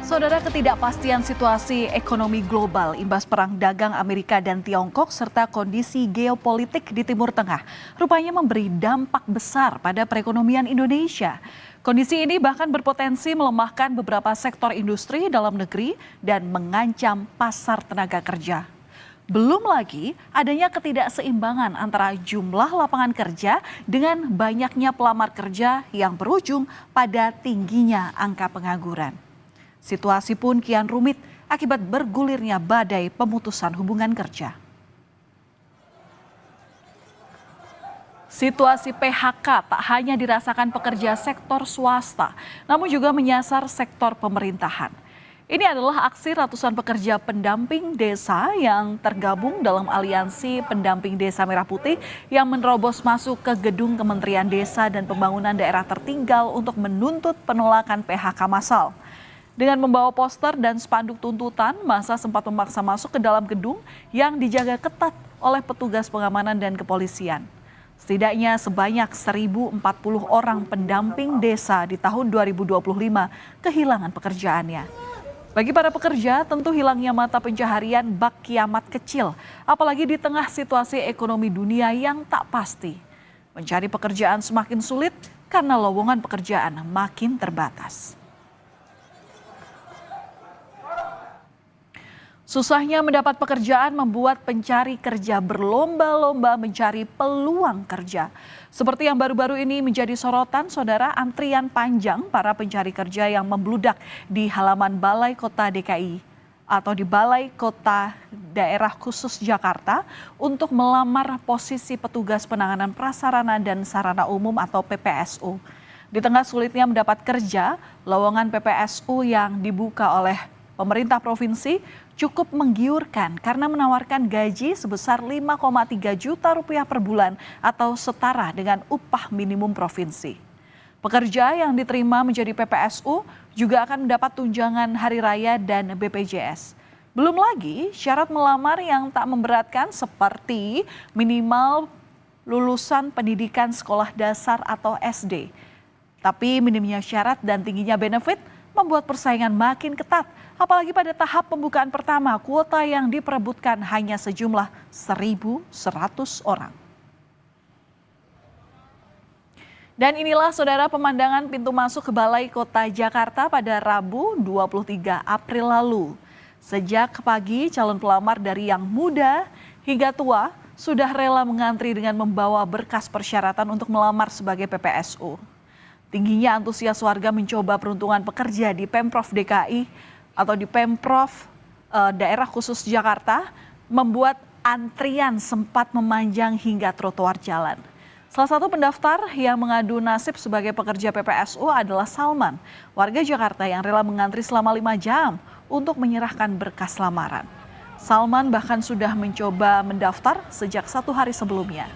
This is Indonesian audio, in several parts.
Saudara, ketidakpastian situasi ekonomi global imbas perang dagang Amerika dan Tiongkok serta kondisi geopolitik di Timur Tengah rupanya memberi dampak besar pada perekonomian Indonesia. Kondisi ini bahkan berpotensi melemahkan beberapa sektor industri dalam negeri dan mengancam pasar tenaga kerja. Belum lagi adanya ketidakseimbangan antara jumlah lapangan kerja dengan banyaknya pelamar kerja yang berujung pada tingginya angka pengangguran. Situasi pun kian rumit akibat bergulirnya badai pemutusan hubungan kerja. Situasi PHK tak hanya dirasakan pekerja sektor swasta, namun juga menyasar sektor pemerintahan. Ini adalah aksi ratusan pekerja pendamping desa yang tergabung dalam aliansi pendamping desa Merah Putih yang menerobos masuk ke gedung Kementerian Desa dan Pembangunan Daerah Tertinggal untuk menuntut penolakan PHK massal. Dengan membawa poster dan spanduk tuntutan, massa sempat memaksa masuk ke dalam gedung yang dijaga ketat oleh petugas pengamanan dan kepolisian. Setidaknya sebanyak 1.040 orang pendamping desa di tahun 2025 kehilangan pekerjaannya. Bagi para pekerja, tentu hilangnya mata pencaharian bak kiamat kecil, apalagi di tengah situasi ekonomi dunia yang tak pasti. Mencari pekerjaan semakin sulit karena lowongan pekerjaan makin terbatas. Susahnya mendapat pekerjaan membuat pencari kerja berlomba-lomba mencari peluang kerja. Seperti yang baru-baru ini menjadi sorotan, saudara, antrian panjang para pencari kerja yang membludak di halaman Balai Kota DKI atau di Balai Kota Daerah Khusus Jakarta untuk melamar posisi petugas penanganan prasarana dan sarana umum atau PPSU. Di tengah sulitnya mendapat kerja, lowongan PPSU yang dibuka oleh pemerintah provinsi cukup menggiurkan karena menawarkan gaji sebesar 5,3 juta rupiah per bulan atau setara dengan upah minimum provinsi. Pekerja yang diterima menjadi PPSU juga akan mendapat tunjangan hari raya dan BPJS. Belum lagi syarat melamar yang tak memberatkan seperti minimal lulusan pendidikan sekolah dasar atau SD. Tapi minimnya syarat dan tingginya benefit membuat persaingan makin ketat. Apalagi pada tahap pembukaan pertama, kuota yang diperebutkan hanya sejumlah 1.100 orang. Dan inilah saudara pemandangan pintu masuk ke Balai Kota Jakarta pada Rabu 23 April lalu. Sejak pagi, calon pelamar dari yang muda hingga tua sudah rela mengantri dengan membawa berkas persyaratan untuk melamar sebagai PPSU. Tingginya antusias warga mencoba peruntungan pekerja di Pemprov DKI atau di Pemprov Daerah Khusus Jakarta membuat antrian sempat memanjang hingga trotoar jalan. Salah satu pendaftar yang mengadu nasib sebagai pekerja PPSU adalah Salman, warga Jakarta yang rela mengantri selama 5 jam untuk menyerahkan berkas lamaran. Salman bahkan sudah mencoba mendaftar sejak 1 hari sebelumnya.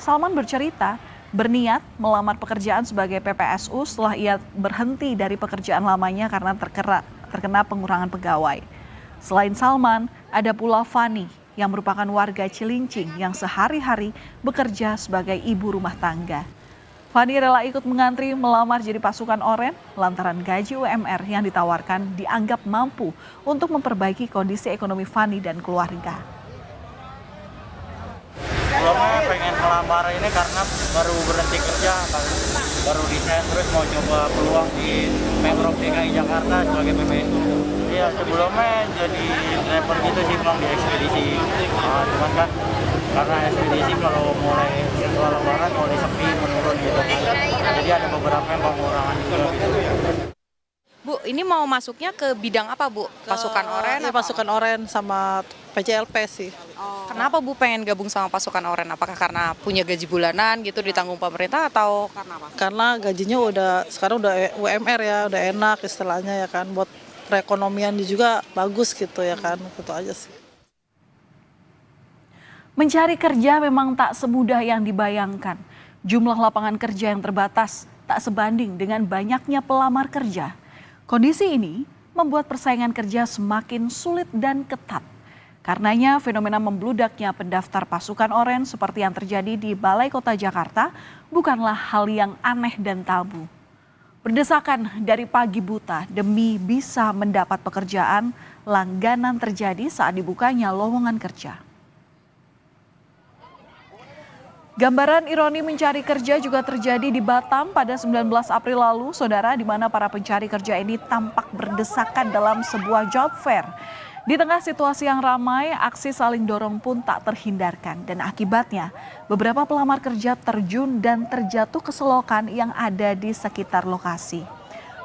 Salman bercerita berniat melamar pekerjaan sebagai PPSU setelah ia berhenti dari pekerjaan lamanya karena terkena pengurangan pegawai. Selain Salman, ada pula Fani yang merupakan warga Cilincing yang sehari-hari bekerja sebagai ibu rumah tangga. Fani rela ikut mengantri melamar jadi pasukan oranye lantaran gaji UMR yang ditawarkan dianggap mampu untuk memperbaiki kondisi ekonomi Fani dan keluarga. Sebelumnya pengen melamar ini karena baru berhenti kerja, baru resign, terus mau coba peluang di Pemprov DKI Jakarta sebagai PPSU. Iya, sebelumnya jadi driver gitu sih bang di ekspedisi. Cuman kan karena ekspedisi kalau mulai setelah lebaran mulai sepi menurun gitu. Jadi ada beberapa yang pengurangan juga gitu. Bu, ini mau masuknya ke bidang apa, Bu? Pasukan oranye? Ya, pasukan oranye sama PCLP sih. Kenapa Bu pengen gabung sama pasukan oranye? Apakah karena punya gaji bulanan gitu ditanggung pemerintah atau karena apa? Karena gajinya sekarang udah UMR ya, udah enak istilahnya ya kan. Buat perekonomian juga bagus gitu ya kan, gitu aja sih. Mencari kerja memang tak semudah yang dibayangkan. Jumlah lapangan kerja yang terbatas tak sebanding dengan banyaknya pelamar kerja. Kondisi ini membuat persaingan kerja semakin sulit dan ketat. Karenanya fenomena membludaknya pendaftar pasukan oranye seperti yang terjadi di Balai Kota Jakarta bukanlah hal yang aneh dan tabu. Berdesakan dari pagi buta demi bisa mendapat pekerjaan langganan terjadi saat dibukanya lowongan kerja. Gambaran ironi mencari kerja juga terjadi di Batam pada 19 April lalu, saudara, di mana para pencari kerja ini tampak berdesakan dalam sebuah job fair. Di tengah situasi yang ramai, aksi saling dorong pun tak terhindarkan dan akibatnya beberapa pelamar kerja terjun dan terjatuh ke selokan yang ada di sekitar lokasi.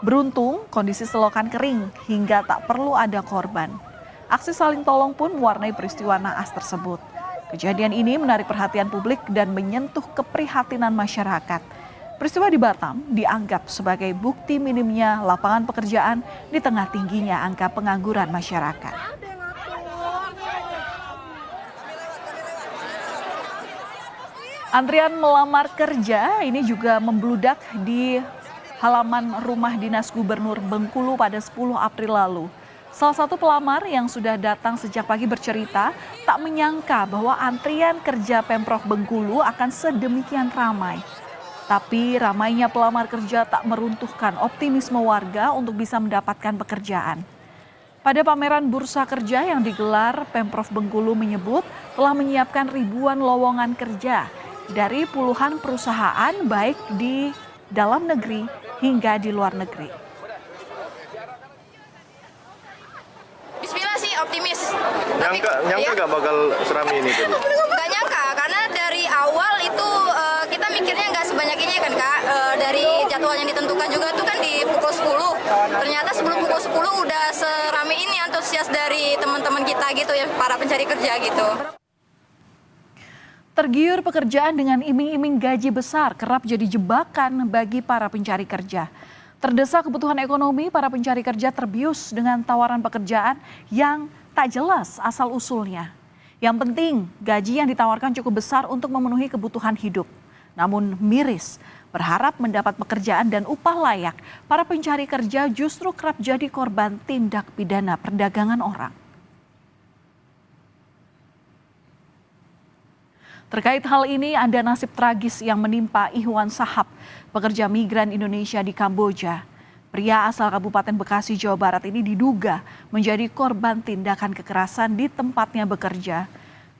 Beruntung kondisi selokan kering hingga tak perlu ada korban. Aksi saling tolong pun mewarnai peristiwa naas tersebut. Kejadian ini menarik perhatian publik dan menyentuh keprihatinan masyarakat. Peristiwa di Batam dianggap sebagai bukti minimnya lapangan pekerjaan di tengah tingginya angka pengangguran masyarakat. Antrian melamar kerja ini juga membludak di halaman rumah dinas Gubernur Bengkulu pada 10 April lalu. Salah satu pelamar yang sudah datang sejak pagi bercerita tak menyangka bahwa antrian kerja Pemprov Bengkulu akan sedemikian ramai. Tapi ramainya pelamar kerja tak meruntuhkan optimisme warga untuk bisa mendapatkan pekerjaan. Pada pameran bursa kerja yang digelar, Pemprov Bengkulu menyebut telah menyiapkan ribuan lowongan kerja dari puluhan perusahaan baik di dalam negeri hingga di luar negeri. Bismillah sih optimis. Nyangka nggak bakal seramai ini tadi? Nggak nyangka, karena dari awal itu kita mikirnya nggak sebanyak ini kan Kak. Dari jadwal yang ditentukan juga itu kan di pukul 10. Ternyata sebelum pukul 10 udah serame ini antusias dari teman-teman kita gitu ya, para pencari kerja gitu. Tergiur pekerjaan dengan iming-iming gaji besar kerap jadi jebakan bagi para pencari kerja. Terdesak kebutuhan ekonomi, para pencari kerja terbius dengan tawaran pekerjaan yang tak jelas asal-usulnya. Yang penting, gaji yang ditawarkan cukup besar untuk memenuhi kebutuhan hidup. Namun miris, berharap mendapat pekerjaan dan upah layak, para pencari kerja justru kerap jadi korban tindak pidana perdagangan orang. Terkait hal ini, ada nasib tragis yang menimpa Ihwan Sahab, pekerja migran Indonesia di Kamboja. Pria asal Kabupaten Bekasi, Jawa Barat ini diduga menjadi korban tindakan kekerasan di tempatnya bekerja.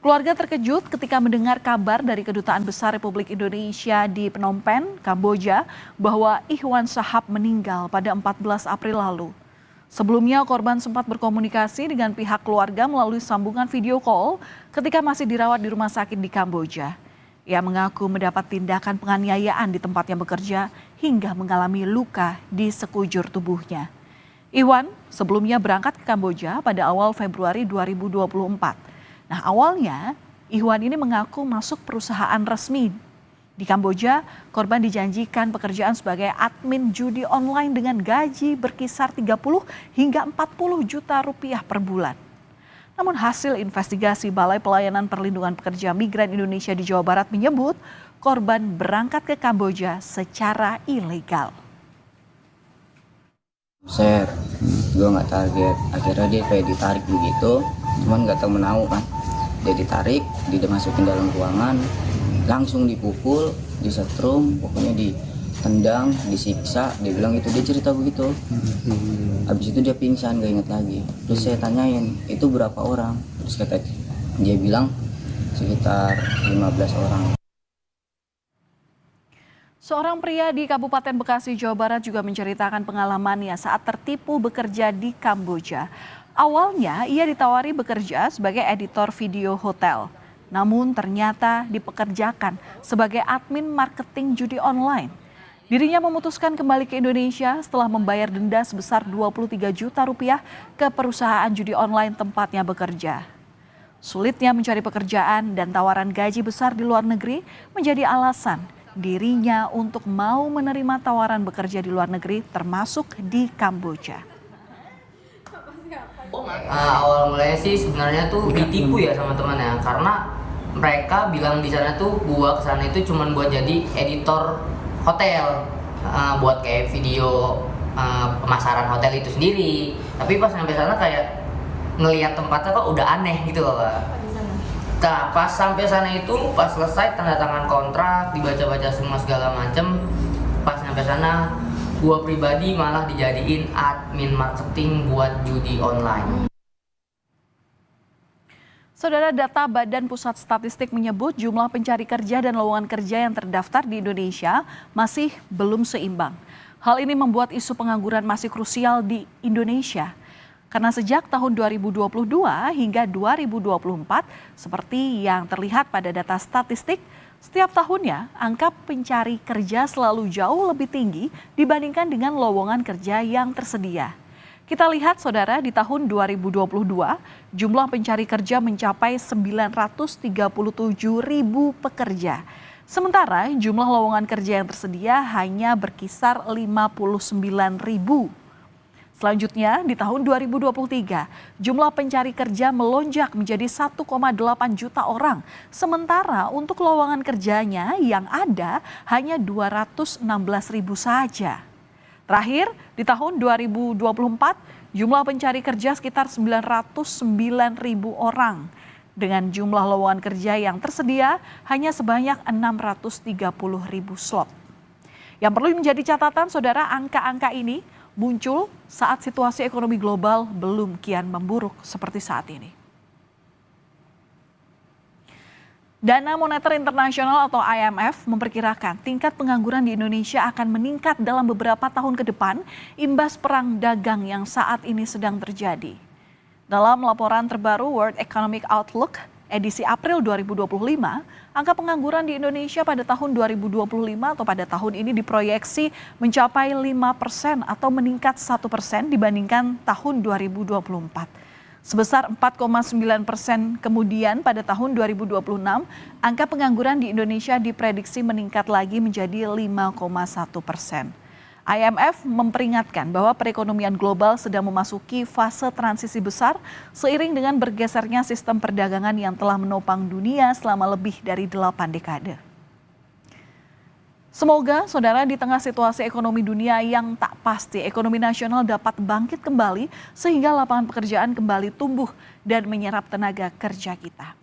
Keluarga terkejut ketika mendengar kabar dari Kedutaan Besar Republik Indonesia di Phnom Penh, Kamboja, bahwa Ihwan Sahab meninggal pada 14 April lalu. Sebelumnya korban sempat berkomunikasi dengan pihak keluarga melalui sambungan video call ketika masih dirawat di rumah sakit di Kamboja. Ia mengaku mendapat tindakan penganiayaan di tempatnya bekerja hingga mengalami luka di sekujur tubuhnya. Ihwan sebelumnya berangkat ke Kamboja pada awal Februari 2024. Nah, awalnya Ihwan ini mengaku masuk perusahaan resmi. Di Kamboja, korban dijanjikan pekerjaan sebagai admin judi online dengan gaji berkisar 30 hingga 40 juta rupiah per bulan. Namun hasil investigasi Balai Pelayanan Perlindungan Pekerja Migran Indonesia di Jawa Barat menyebut korban berangkat ke Kamboja secara ilegal. Share, gue nggak target, akhirnya dia kayak ditarik begitu, cuman nggak tahu menau kan. Dia ditarik, dia dimasukin dalam ruangan, langsung dipukul, disetrum, pokoknya ditendang, disiksa. Dia bilang itu, dia cerita begitu. Habis itu dia pingsan, gak inget lagi. Terus saya tanyain, itu berapa orang? Terus dia bilang sekitar 15 orang. Seorang pria di Kabupaten Bekasi, Jawa Barat juga menceritakan pengalamannya saat tertipu bekerja di Kamboja. Awalnya ia ditawari bekerja sebagai editor video hotel. Namun ternyata dipekerjakan sebagai admin marketing judi online. Dirinya memutuskan kembali ke Indonesia setelah membayar denda sebesar 23 juta rupiah ke perusahaan judi online tempatnya bekerja. Sulitnya mencari pekerjaan dan tawaran gaji besar di luar negeri menjadi alasan dirinya untuk mau menerima tawaran bekerja di luar negeri termasuk di Kamboja. Awal mulanya sih sebenarnya tuh ditipu ya sama temannya, karena mereka bilang di sana tuh gua kesana itu cuman buat jadi editor hotel, buat kayak video pemasaran hotel itu sendiri. Tapi pas sampai sana kayak ngelihat tempatnya kok udah aneh gitu loh, Kak. Nah, pas sampai sana itu pas selesai tanda tangan kontrak, dibaca-baca semua segala macem, pas sampai sana Gua pribadi malah dijadiin admin marketing buat judi online. Saudara, data Badan Pusat Statistik menyebut jumlah pencari kerja dan lowongan kerja yang terdaftar di Indonesia masih belum seimbang. Hal ini membuat isu pengangguran masih krusial di Indonesia. Karena sejak tahun 2022 hingga 2024, seperti yang terlihat pada data statistik, setiap tahunnya angka pencari kerja selalu jauh lebih tinggi dibandingkan dengan lowongan kerja yang tersedia. Kita lihat saudara, di tahun 2022 jumlah pencari kerja mencapai 937.000 pekerja. Sementara jumlah lowongan kerja yang tersedia hanya berkisar 59.000. Selanjutnya, di tahun 2023, jumlah pencari kerja melonjak menjadi 1,8 juta orang. Sementara untuk lowongan kerjanya yang ada hanya 216.000 saja. Terakhir, di tahun 2024, jumlah pencari kerja sekitar 909.000 orang. Dengan jumlah lowongan kerja yang tersedia hanya sebanyak 630.000 slot. Yang perlu menjadi catatan, saudara, angka-angka ini muncul saat situasi ekonomi global belum kian memburuk seperti saat ini. Dana Moneter Internasional atau IMF memperkirakan tingkat pengangguran di Indonesia akan meningkat dalam beberapa tahun ke depan imbas perang dagang yang saat ini sedang terjadi. Dalam laporan terbaru World Economic Outlook edisi April 2025, angka pengangguran di Indonesia pada tahun 2025 atau pada tahun ini diproyeksi mencapai 5% atau meningkat 1% dibandingkan tahun 2024. Sebesar 4,9% kemudian pada tahun 2026, angka pengangguran di Indonesia diprediksi meningkat lagi menjadi 5,1%. IMF memperingatkan bahwa perekonomian global sedang memasuki fase transisi besar seiring dengan bergesernya sistem perdagangan yang telah menopang dunia selama lebih dari 8 dekade. Semoga saudara, di tengah situasi ekonomi dunia yang tak pasti, ekonomi nasional dapat bangkit kembali sehingga lapangan pekerjaan kembali tumbuh dan menyerap tenaga kerja kita.